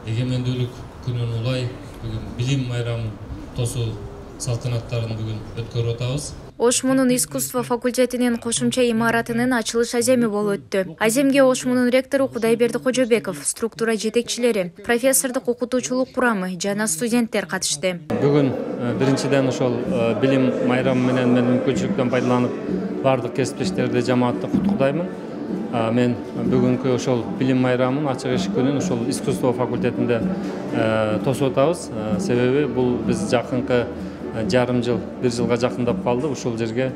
эгемендүүлүк күнүн улай бүгүн билим майрамын тосуу салтанаттарын бүгүн өткөрүп атабыз. Ошмунун искусство факультетинин кошумча имаратынын ачылыш аземи болуп өттү. Аземге Ошмунун ректору Кудайберди Кожобеков, структура жетекчилери, профессордук окутуучулук курамы жана студенттер катышты. Бүгүн биринчиден ошол билим майрамы менен мен мүмкүнчүлүктөн пайдаланып бардык кесиптештерди жамаатты куттуктаймын. Мен бүгүнкү ошол билим майрамын ачык эшик күнүн ошол искусство факультетинде тосуп атабыз. Себеби бул биз жакынкы жарым жыл, бир жылга жакындап калды. Ушул жерге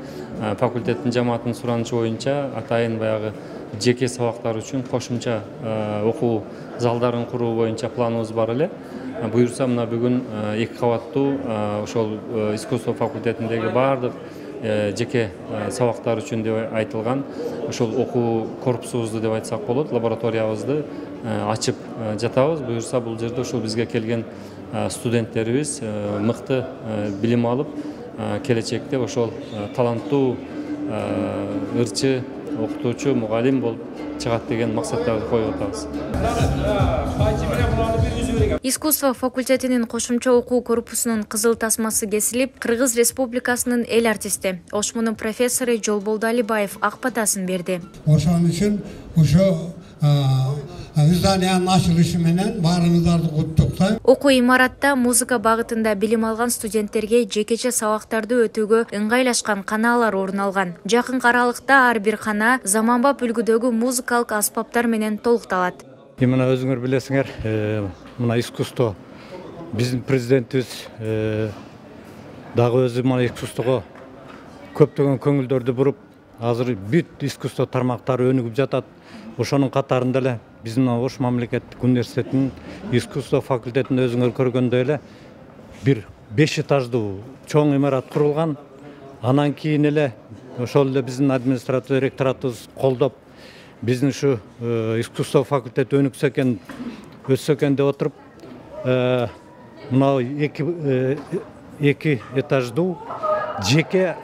факультеттин жамаатынын суранычы боюнча атайын баягы жеке сабактар үчүн кошумча окуу залдарын куруу боюнча планыбыз бар эле. Буюрса мына бүгүн 2 кабаттуу ошол искусство факультетиндеги бардык жеке сабактар үчүн деп айтылган ошол окуу корпусубузду деп айтсак болот, лабораториябызды ачып жатабыз. Буюрса бул жерде ошол бизге келген студенттерибиз мыкты билим алып, келечекте ошол таланттуу ырчы окутуучу, мугалим болуп чыгат деген максаттарды коюп атабыз. Искусство факультетинин кошумча окуу корпусунун кызыл тасмасы кесилип, Кыргыз Республикасынын эл артисти, Ошмунун профессору Жолболду Алибаев ак батасын берди. Ошон үчүн ошо изданиянын ачылышы менен баарыңыздарды куттуктайм. Окуу имаратта музыка багытында билим алган студенттерге жекече сабактарды өтүүгө ыңгайлашкан канаалар орун алган. Жакын аралыкта ар бир кана заманбап үлгүдөгү музыкалык аспаптар менен толукталат. Мына өзүңөр билесиңер, мына искусство биздин президентибиз дагы өзү мына искусствого көптөгөн көңүлдөрдү буруп, азыр бүт искусство тармактары өнүгүп жатат. Ошонун катарында эле биздин Ош мамлекеттик университетинин искусство факультетинде өзүңөр көргөндөй эле бир 5 этаждуу чоң имарат курулган. Анан кийин эле ошол эле биздин административ ректоратыбыз колдоп, биздин ушу искусство факультети өнүксө экен, өссө экен деп отуруп, мына 2 этаждуу жеке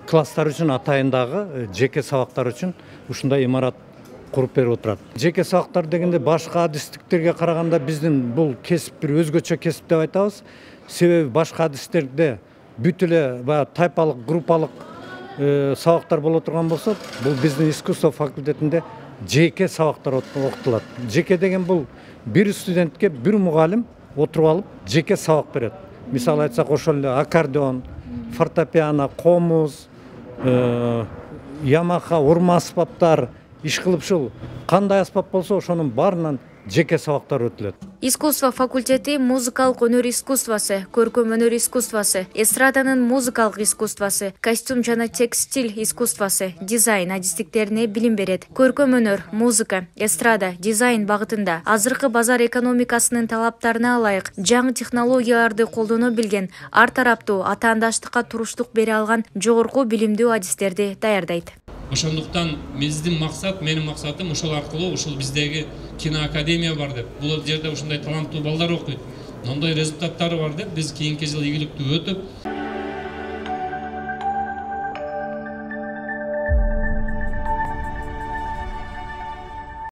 класстар үчүн атайындагы жеке сабактар үчүн ушундай имарат куруп берип отурат. Жеке сабактар дегенде башка адистиктерге караганда биздин бул кесип бир өзгөчө кесип деп айтабыз. Себеби башка адистерде бүт эле баягы тайпалык, группалык сабактар боло турган болсо, бул биздин искусство факультетинде жеке сабактар окутулат. Жеке деген бул бир студентке бир мугалим отуруп алып жеке сабак берет. Мисалы айтсак, ошол эле аккордеон, фортепиано, комуз, ямаха, урма аспаптар, иш кылып ушул кандай аспап болсо ошонун баарынан жеке сабактар өтүлөт. Искусство факультети музыкалык өнөр искусствосы, көркөм өнөр искусствосы, эстраданын музыкалык искусствосы, костюм жана текстиль искусствосы, дизайн адистиктерине билим берет. Көркөм өнөр, музыка, эстрада, дизайн багытында азыркы базар экономикасынын талаптарына ылайык жаңы технологияларды колдоно билген, ар тараптуу атаандаштыкка туруштук бере алган жогорку билимдүү адистерди даярдайт. Ошондуктан биздин максат, менин максатым ошол аркылуу ушул биздеги киноакадемия бар деп, бул жерде ушундай таланттуу балдар окуйт, мындай результаттары бар деп, биз кийинки жыл ийгиликтүү өтүп,